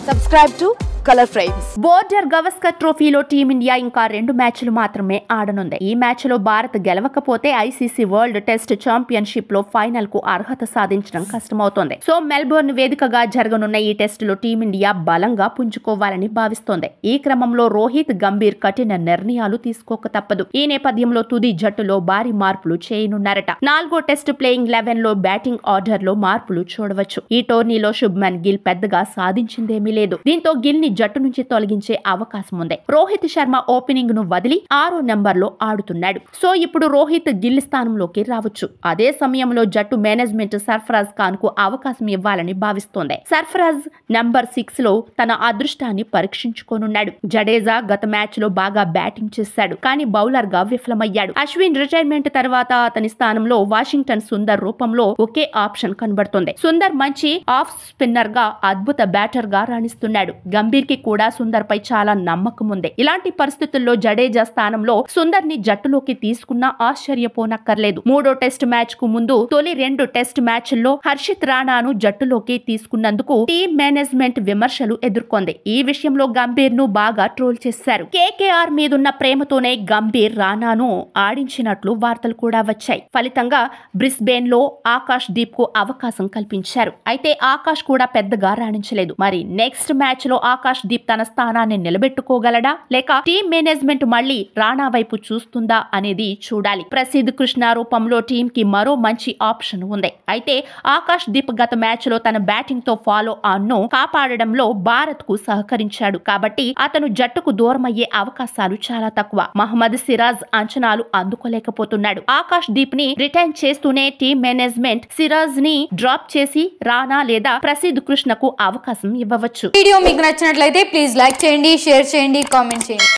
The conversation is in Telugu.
Subscribe to Color Frames. Border Gavaskar ట్రోఫీలో టీమిండియా ఇంకా 2 మ్యాచ్లు మాత్రమే ఆడనుంది. ఈ మ్యాచ్లో భారత్ గెలవకపోతే ఐసీసీ వరల్డ్ టెస్ట్ ఛాంపియన్షిప్ లో ఫైనల్ కు అర్హత సాధించడం కష్టమవుతోంది. సో మెల్బోర్న్ వేదికగా జరగనున్న ఈ టెస్టులో టీమిండియా బలంగా పుంజుకోవాలని భావిస్తోంది. ఈ క్రమంలో రోహిత్, గంభీర్ కఠిన నిర్ణయాలు తీసుకోక తప్పదు. ఈ నేపథ్యంలో తుది జట్టులో భారీ మార్పులు చేయనున్నారట. 4వ టెస్ట్ ప్లేయింగ్ 11 లో బ్యాటింగ్ ఆర్డర్ లో మార్పులు చూడవచ్చు. ఈ టోర్నీలో శుభ్మన్ గిల్ పెద్దగా సాధించిందేమీ లేదు. దీంతో గిల్ ని జట్టు నుంచి తొలగించే అవకాశం ఉంది. రోహిత్ శర్మ ఓపెనింగ్ ను వదిలి 6వ నెంబర్ లో ఆడుతున్నాడు. సో ఇప్పుడు రోహిత్ గిల్ స్థానంలోకి రావచ్చు. అదే సమయంలో జట్టు మేనేజ్మెంట్ సర్ఫరాజ్ ఖాన్ కు అవకాశం ఇవ్వాలని భావిస్తోంది. సర్ఫరాజ్ నెంబర్ 6 లో తన అదృష్టాన్ని పరీక్షించుకోనున్నాడు. జడేజా గత మ్యాచ్ లో బాగా బ్యాటింగ్ చేశాడు, కానీ బౌలర్ గా విఫలమయ్యాడు. అశ్విన్ రిటైర్మెంట్ తర్వాత అతని స్థానంలో వాషింగ్టన్ సుందర్ రూపంలో ఒకే ఆప్షన్ కనబడుతోంది. సుందర్ మంచి ఆఫ్ స్పిన్నర్ గా, అద్భుత బ్యాటర్ గా రాణిస్తున్నాడు. గంభీర్ కి కూడా సుందర్ పై చాలా నమ్మకం ఉంది. ఇలాంటి పరిస్థితుల్లో జడేజా స్థానంలో సుందర్ ని జట్టులోకి తీసుకున్నా ఆశ్చర్యపోనక్కర్లేదు. 3వ టెస్ట్ మ్యాచ్ కు ముందు తొలి 2 టెస్ట్ మ్యాచ్ల్లో హర్షిత్ రాణాను జట్టులోకి తీసుకున్నందుకు టీం మేనేజ్మెంట్ విమర్శలు ఎదుర్కొంది. ఈ విషయంలో గంభీర్ ను బాగా ట్రోల్ చేశారు. కేకేఆర్ మీదున్న ప్రేమతోనే గంభీర్ రాణాను ఆడించినట్లు వార్తలు కూడా వచ్చాయి. ఫలితంగా బ్రిస్బేన్ లో ఆకాష్ దీప్ కు అవకాశం కల్పించారు. అయితే ఆకాష్ కూడా పెద్దగా రాణించలేదు. మరి నెక్స్ట్ మ్యాచ్ లో ఆకాష్ దీప్ తన స్థానాన్ని నిలబెట్టుకోగలడా, లేక టీం మేనేజ్మెంట్ మళ్లీ రాణా వైపు చూస్తుందా అనేది చూడాలి. ప్రసిద్ధ్ కృష్ణ రూపంలో టీం కి మరో మంచి ఆప్షన్ ఉంది. అయితే ఆకాష్ దీప్ గత మ్యాచ్ లో తన బ్యాటింగ్ తో ఫాలో ఆన్ ను కాపాడడంలో భారత్ కు సహకరించాడు. కాబట్టి అతను జట్టుకు దూరమయ్యే అవకాశాలు చాలా తక్కువ. మహమ్మద్ సిరాజ్ అంచనాలు అందుకోలేకపోతున్నాడు. ఆకాష్ దీప్ ని రిటైన్ చేస్తూనే టీం మేనేజ్మెంట్ సిరాజ్ ని డ్రాప్ చేసి రాణా లేదా ప్రసిద్ధ్ కృష్ణకు అవకాశం ఇవ్వవచ్చు. వీడియో మీకు నచ్చినట్లయితే ప్లీజ్ లైక్ చేయండి, షేర్ చేయండి, కామెంట్ చేయండి.